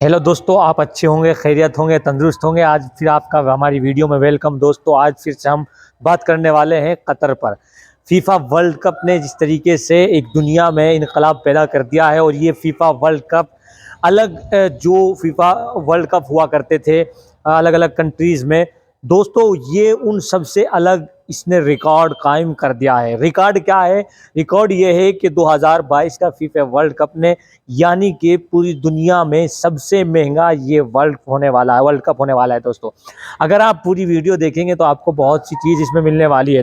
Hello दोस्तों, आप अच्छे होंगे, खैरियत होंगे, तंदुरुस्त होंगे। आज फिर आपका हमारी वीडियो में वेलकम दोस्तों। आज फिर से हम बात करने वाले हैं कतर पर। फीफा वर्ल्ड कप ने जिस तरीके से एक दुनिया में इनकलाब पैदा कर दिया है, और ये फीफा वर्ल्ड कप अलग जो फीफा वर्ल्ड कप हुआ करते थे अलग अलग कंट्रीज़ में, दोस्तों ये उन सबसे अलग इसने रिकॉर्ड कायम कर दिया है। रिकॉर्ड क्या है? रिकॉर्ड ये है कि 2022 का फीफा वर्ल्ड कप ने, यानी कि पूरी दुनिया में सबसे महंगा ये वर्ल्ड कप होने वाला है दोस्तों। अगर आप पूरी वीडियो देखेंगे तो आपको बहुत सी चीज़ इसमें मिलने वाली है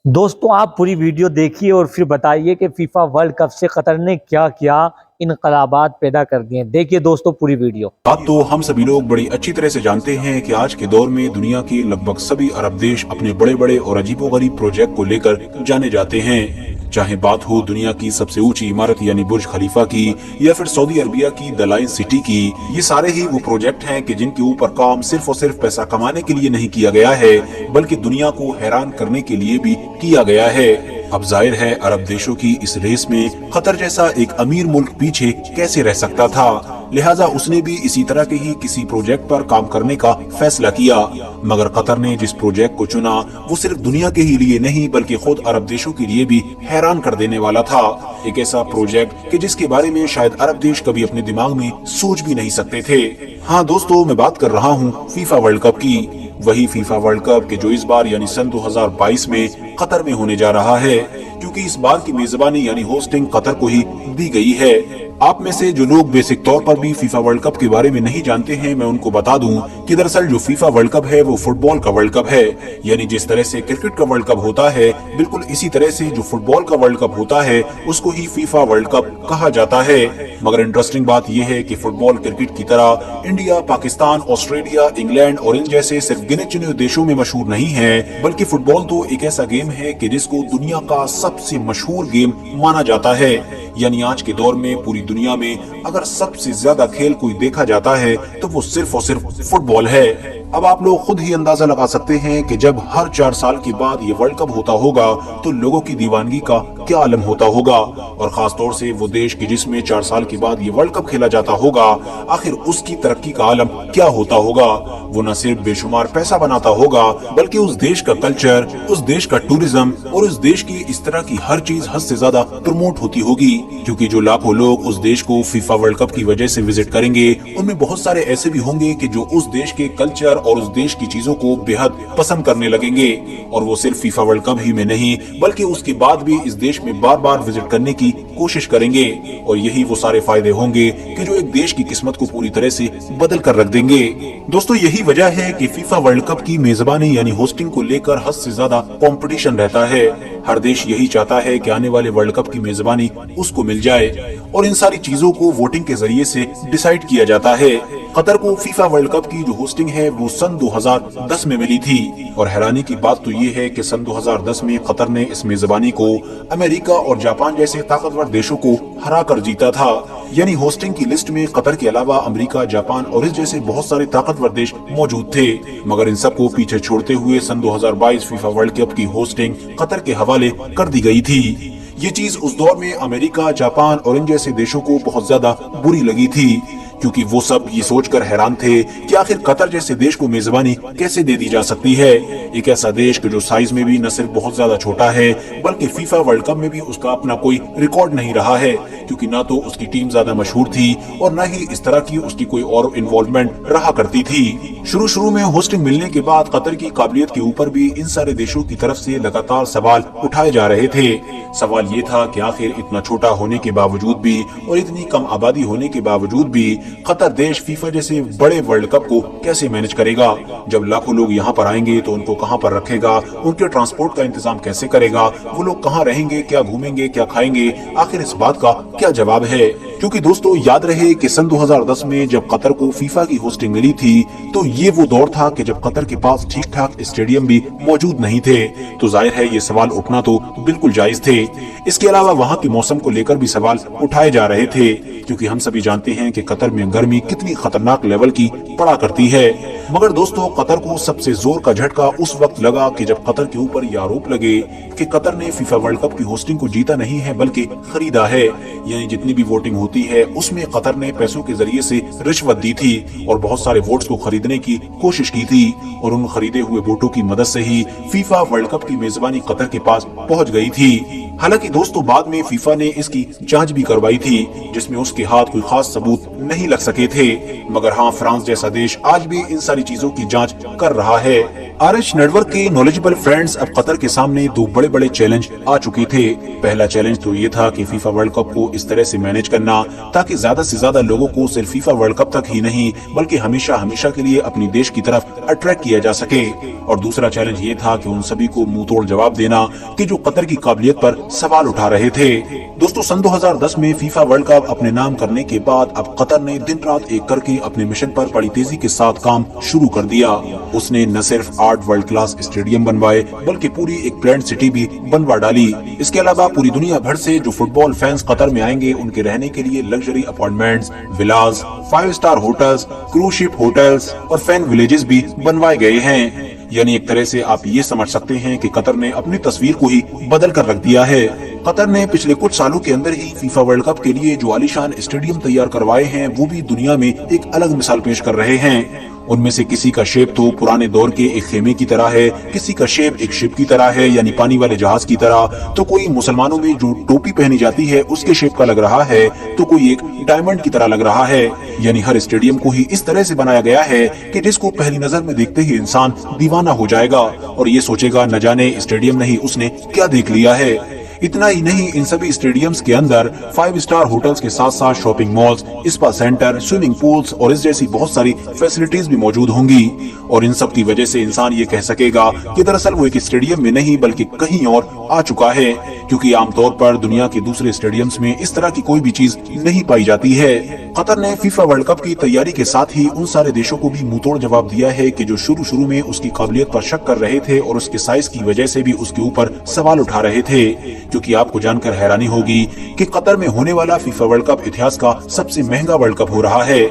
दोस्तों आप पूरी वीडियो देखिए और फिर बताइए कि फीफा वर्ल्ड कप से कतर ने क्या क्या इनकलाबात पैदा कर दिए हैं। देखिए दोस्तों पूरी वीडियो। बात तो हम सभी लोग बड़ी अच्छी तरह से जानते हैं कि आज के दौर में दुनिया के लगभग सभी अरब देश अपने बड़े बड़े और अजीबोगरीब प्रोजेक्ट को लेकर जाने जाते हैं। चाहे बात हो दुनिया की सबसे ऊंची इमारत यानी बुर्ज खलीफा की, या फिर सऊदी अरबिया की द लायन सिटी की, ये सारे ही वो प्रोजेक्ट हैं कि जिनके ऊपर काम सिर्फ और सिर्फ पैसा कमाने के लिए नहीं किया गया है, बल्कि दुनिया को हैरान करने के लिए भी किया गया है। अब जाहिर है अरब देशों की इस रेस में कतर जैसा एक अमीर मुल्क पीछे कैसे रह सकता था, लिहाजा उसने भी इसी तरह के ही किसी प्रोजेक्ट पर काम करने का फैसला किया। मगर कतर ने जिस प्रोजेक्ट को चुना वो सिर्फ दुनिया के ही लिए नहीं बल्कि खुद अरब देशों के लिए भी हैरान कर देने वाला था। एक ऐसा प्रोजेक्ट कि जिसके बारे में शायद अरब देश कभी अपने दिमाग में सोच भी नहीं सकते थे। हाँ दोस्तों, मैं बात कर रहा हूँ फीफा वर्ल्ड कप की। वही फीफा वर्ल्ड कप के जो इस बार यानी सन 2022 में कतर में होने जा रहा है, क्योंकि इस बार की मेजबानी यानी होस्टिंग कतर को ही दी गई है। आप में से जो लोग बेसिक तौर पर भी फीफा वर्ल्ड कप के बारे में नहीं जानते हैं, मैं उनको बता दूं कि दरअसल जो फीफा वर्ल्ड कप है वो फुटबॉल का वर्ल्ड कप है। यानी जिस तरह से क्रिकेट का वर्ल्ड कप होता है, बिल्कुल इसी तरह से जो फुटबॉल का वर्ल्ड कप होता है उसको ही फीफा वर्ल्ड कप कहा जाता है। मगर इंटरेस्टिंग बात यह है कि फुटबॉल क्रिकेट की तरह इंडिया, पाकिस्तान, ऑस्ट्रेलिया, इंग्लैंड और इन जैसे सिर्फ गिने चुने देशों में मशहूर नहीं है, बल्कि फुटबॉल तो एक ऐसा गेम है कि जिसको दुनिया का सबसे मशहूर गेम माना जाता है। यानी आज के दौर में पूरी दुनिया में अगर सबसे ज्यादा खेल कोई देखा जाता है तो वो सिर्फ और सिर्फ फुटबॉल है। अब आप लोग खुद ही अंदाजा लगा सकते हैं कि जब हर 4 साल के बाद ये वर्ल्ड कप होता होगा तो लोगों की दीवानगी का क्या आलम होता होगा, और खास तौर से वो देश की जिसमें 4 साल के बाद ये वर्ल्ड कप खेला जाता होगा, आखिर उसकी तरक्की का आलम क्या होता होगा। वो न सिर्फ बेशुमार पैसा बनाता होगा बल्कि उस देश का कल्चर, उस देश का टूरिज्म और उस देश की इस तरह की हर चीज हद से ज्यादा प्रमोट होती होगी। क्योंकि जो लाखों लोग उस देश को फीफा वर्ल्ड कप की वजह से विजिट करेंगे, उनमें बहुत सारे ऐसे भी होंगे कि जो उस देश के कल्चर और उस देश की चीजों को बेहद पसंद करने लगेंगे। और वो सिर्फ फीफा वर्ल्ड कप ही में नहीं बल्कि उसके बाद भी इस देश में बार बार विजिट करने की कोशिश करेंगे। और यही वो सारे फायदे होंगे कि जो एक देश की किस्मत को पूरी तरह से बदल कर रख देंगे। दोस्तों यही वजह है कि फीफा वर्ल्ड कप की मेजबानी यानी होस्टिंग को लेकर हद से ज्यादा कंपटीशन रहता है। हर देश यही चाहता है कि आने वाले वर्ल्ड कप की मेजबानी उसको मिल जाए, और इन सारी चीजों को वोटिंग के जरिए से डिसाइड किया जाता है। कतर को फीफा वर्ल्ड कप की जो होस्टिंग है वो सन 2010 में मिली थी, और हैरानी की बात तो ये है कि सन 2010 में कतर ने इस मेजबानी को अमेरिका और जापान जैसे ताकतवर देशों को हरा कर जीता था। यानी होस्टिंग की लिस्ट में कतर के अलावा अमेरिका, जापान और इस जैसे बहुत सारे ताकतवर देश मौजूद थे। मगर इन सबको पीछे छोड़ते हुए सन 2022 फीफा वर्ल्ड कप की होस्टिंग कतर के हवाले कर दी गई थी। ये चीज उस दौर में अमेरिका, जापान और इन जैसे देशों को बहुत ज्यादा बुरी लगी थी, क्योंकि वो सब ये सोचकर हैरान थे कि आखिर कतर जैसे देश को मेजबानी कैसे दे दी जा सकती है। एक ऐसा देश जो साइज में भी न सिर्फ बहुत ज्यादा छोटा है बल्कि फीफा वर्ल्ड कप में भी उसका अपना कोई रिकॉर्ड नहीं रहा है, क्योंकि ना तो उसकी टीम ज्यादा मशहूर थी और न ही इस तरह की उसकी कोई और इन्वॉल्वमेंट रहा करती थी। शुरू में होस्टिंग मिलने के बाद कतर की काबिलियत के ऊपर भी इन सारे देशों की तरफ से लगातार सवाल उठाए जा रहे थे। सवाल ये था कि आखिर इतना छोटा होने के बावजूद भी और इतनी कम आबादी होने के बावजूद भी कतर देश फीफा जैसे बड़े वर्ल्ड कप को कैसे मैनेज करेगा। जब लाखों लोग यहाँ पर आएंगे तो उनको कहाँ पर रखेगा, उनके ट्रांसपोर्ट का इंतजाम कैसे करेगा, वो लोग कहाँ रहेंगे, क्या घूमेंगे, क्या खाएंगे, आखिर इस बात का क्या जवाब है। क्योंकि दोस्तों याद रहे कि सन 2010 में जब कतर को फीफा की होस्टिंग मिली थी तो ये वो दौर था कि जब कतर के पास ठीक ठाक स्टेडियम भी मौजूद नहीं थे। तो जाहिर है ये सवाल उठना तो बिल्कुल जायज थे। इसके अलावा वहाँ के मौसम को लेकर भी सवाल उठाए जा रहे थे, क्योंकि हम सभी जानते हैं कि कतर में गर्मी कितनी खतरनाक लेवल की पड़ा करती है। मगर दोस्तों कतर को सबसे जोर का झटका उस वक्त लगा कि जब कतर के ऊपर ये आरोप लगे कि कतर ने फीफा वर्ल्ड कप की होस्टिंग को जीता नहीं है बल्कि खरीदा है। यानी जितनी भी वोटिंग होती है उसमें कतर ने पैसों के जरिए से रिश्वत दी थी और बहुत सारे वोट्स को खरीदने की कोशिश की थी और उन खरीदे हुए वोटों की मदद से ही फीफा वर्ल्ड कप की मेजबानी कतर के पास पहुंच गई थी। हालांकि दोस्तों बाद में फीफा ने इसकी जांच भी करवाई थी जिसमें उसके हाथ कोई खास सबूत नहीं लग सके थे, मगर हाँ फ्रांस जैसा देश आज भी इन सारी चीजों की जांच कर रहा है। आरएच नेटवर्क के नॉलेजेबल फ्रेंड्स, अब कतर के सामने दो बड़े बड़े चैलेंज आ चुके थे। पहला चैलेंज तो ये था कि फीफा वर्ल्ड कप को इस तरह से मैनेज करना ताकि ज्यादा से ज्यादा लोगों को सिर्फ फीफा वर्ल्ड कप तक ही नहीं बल्कि हमेशा हमेशा के लिए अपनी देश की तरफ अट्रैक्ट किया जा सके। और दूसरा चैलेंज ये था कि उन सभी को मुंह तोड़ जवाब देना कि जो कतर की काबिलियत पर सवाल उठा रहे थे। दोस्तों सन 2010 में फीफा वर्ल्ड कप अपने नाम करने के बाद अब कतर ने दिन रात एक करके अपने मिशन पर बड़ी तेजी के साथ काम शुरू कर दिया। उसने न सिर्फ 8 वर्ल्ड क्लास स्टेडियम बनवाए बल्कि पूरी एक प्लान्ड सिटी भी बनवा डाली। इसके अलावा पूरी दुनिया भर से जो फुटबॉल फैंस कतर में आएंगे उनके रहने के लिए लग्जरी अपार्टमेंट्स, विलास, 5 star hotels, cruise ship hotels और फैन विलेजेस भी बनवाए गए हैं। यानी एक तरह से आप ये समझ सकते हैं कि कतर ने अपनी तस्वीर को ही बदल कर रख दिया है। कतर ने पिछले कुछ सालों के अंदर ही फीफा वर्ल्ड कप के लिए जो आलीशान स्टेडियम तैयार करवाए हैं वो भी दुनिया में एक अलग मिसाल पेश कर रहे हैं। उनमें से किसी का शेप तो पुराने दौर के एक खेमे की तरह है, किसी का शेप एक शिप की तरह है यानी पानी वाले जहाज की तरह, तो कोई मुसलमानों में जो टोपी पहनी जाती है उसके शेप का लग रहा है, तो कोई एक डायमंड की तरह लग रहा है। यानी हर स्टेडियम को ही इस तरह से बनाया गया है कि जिसको पहली नजर में देखते ही इंसान दीवाना हो जाएगा और ये सोचेगा न जाने स्टेडियम नहीं उसने क्या देख लिया है। इतना ही नहीं, इन सभी स्टेडियम्स के अंदर 5 स्टार होटल्स के साथ साथ shopping malls, spa centre, swimming pools और इस जैसी बहुत सारी फैसिलिटीज भी मौजूद होंगी। और इन सब की वजह से इंसान ये कह सकेगा कि दरअसल वो एक स्टेडियम में नहीं बल्कि कहीं और आ चुका है, क्योंकि आमतौर पर दुनिया के दूसरे स्टेडियम्स में इस तरह की कोई भी चीज नहीं पाई जाती है। कतर ने फीफा वर्ल्ड कप की तैयारी के साथ ही उन सारे देशों को भी मुंहतोड़ जवाब दिया है कि जो शुरू में उसकी काबिलियत पर शक कर रहे थे और उसके साइज की वजह से भी उसके ऊपर सवाल उठा रहे थे। क्योंकि आपको जानकर हैरानी होगी कि कतर में होने वाला फीफा वर्ल्ड कप इतिहास का सबसे महंगा वर्ल्ड कप हो रहा है।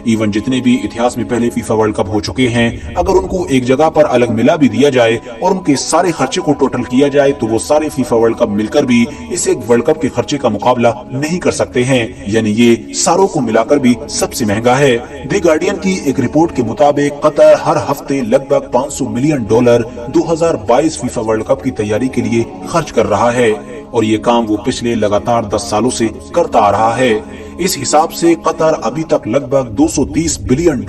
इवन जितने भी इतिहास में पहले फीफा वर्ल्ड कप हो चुके हैं, अगर उनको एक जगह पर अलग मिला भी दिया जाए और उनके सारे खर्चे को टोटल किया जाए तो वो सारे फीफा वर्ल्ड कप मिलकर भी इस एक वर्ल्ड कप के खर्चे का मुकाबला नहीं कर सकते हैं। यानी ये सारों को मिलाकर भी सबसे महंगा है। द गार्डियन की एक रिपोर्ट के मुताबिक कतर हर हफ्ते लगभग $500 मिलियन 2022 फीफा वर्ल्ड कप की तैयारी के लिए खर्च कर रहा है और ये काम वो पिछले लगातार 10 सालों से करता आ रहा है। इस हिसाब से कतर अभी तक लगभग $230 बिलियन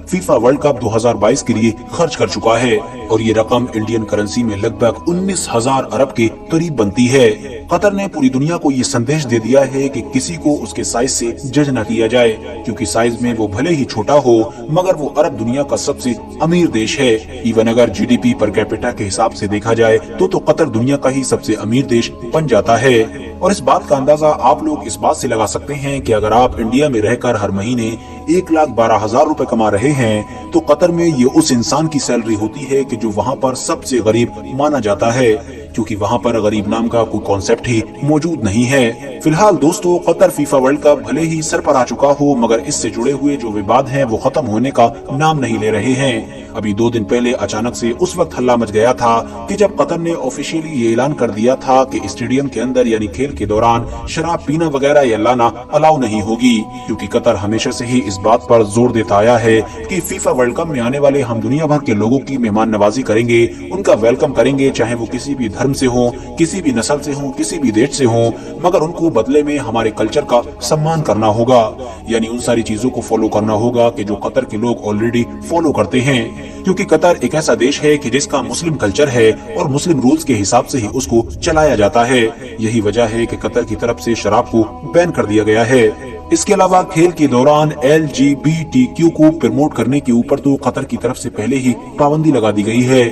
फीफा वर्ल्ड कप 2022 के लिए खर्च कर चुका है और ये रकम इंडियन करेंसी में लगभग 19,000 अरब के करीब बनती है। कतर ने पूरी दुनिया को ये संदेश दे दिया है कि किसी को उसके साइज से जज न किया जाए, क्योंकि साइज में वो भले ही छोटा हो मगर वो अरब दुनिया का सबसे अमीर देश है। इवन अगर जीडीपी पर कैपिटा के हिसाब से देखा जाए तो कतर दुनिया का ही सबसे अमीर देश बन जाता है। और इस बात का अंदाजा आप लोग इस बात से लगा सकते हैं कि अगर आप इंडिया में रहकर हर महीने 1,12,000 रुपए कमा रहे हैं तो कतर में ये उस इंसान की सैलरी होती है कि जो वहाँ पर सबसे गरीब माना जाता है, क्योंकि वहाँ पर गरीब नाम का कोई कॉन्सेप्ट ही मौजूद नहीं है। फिलहाल दोस्तों कतर फीफा वर्ल्ड कप भले ही सर पर आ चुका हो मगर इससे जुड़े हुए जो विवाद हैं वो खत्म होने का नाम नहीं ले रहे हैं। अभी 2 दिन पहले अचानक से उस वक्त हल्ला मच गया था कि जब कतर ने ऑफिशियली ये ऐलान कर दिया था कि स्टेडियम के अंदर यानी खेल के दौरान शराब पीना वगैरह या लाना अलाउ नहीं होगी, क्योंकि कतर हमेशा से ही इस बात पर जोर देता आया है कि फीफा वर्ल्ड कप में आने वाले हम दुनिया भर के लोगों की मेहमान नवाजी करेंगे, उनका वेलकम करेंगे, चाहे वो किसी भी धर्म से हो, किसी भी नस्ल से हो, किसी भी देश से हो, मगर उनको बदले में हमारे कल्चर का सम्मान करना होगा। यानी उन सारी चीजों को फॉलो करना होगा कि जो कतर के लोग ऑलरेडी फॉलो करते हैं, क्योंकि कतर एक ऐसा देश है कि जिसका मुस्लिम कल्चर है और मुस्लिम रूल्स के हिसाब से ही उसको चलाया जाता है। यही वजह है कि कतर की तरफ से शराब को बैन कर दिया गया है। इसके अलावा खेल के दौरान LGBTQ को प्रमोट करने के ऊपर तो कतर की तरफ से पहले ही पाबंदी लगा दी गई है।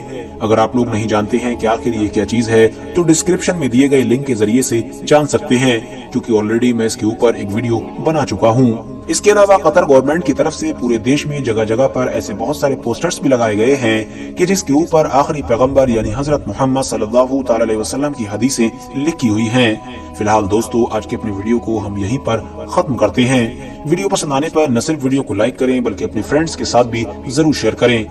अगर आप लोग नहीं जानते हैं कि आखिर ये क्या चीज है तो डिस्क्रिप्शन में दिए गए लिंक के जरिए से जान सकते हैं, क्योंकि ऑलरेडी मैं इसके ऊपर एक वीडियो बना चुका हूँ। اس کے علاوہ قطر گورنمنٹ کی طرف سے پورے دیش میں جگہ جگہ پر ایسے بہت سارے پوسٹرز بھی لگائے گئے ہیں کہ جس کے اوپر آخری پیغمبر یعنی حضرت محمد صلی اللہ تعالی علیہ وسلم کی حدیثیں لکھی ہوئی ہیں۔ فی الحال دوستو آج کے اپنے ویڈیو کو ہم یہیں پر ختم کرتے ہیں۔ ویڈیو پسند آنے پر نہ صرف ویڈیو کو لائک کریں بلکہ اپنے فرینڈز کے ساتھ بھی ضرور شیئر کریں۔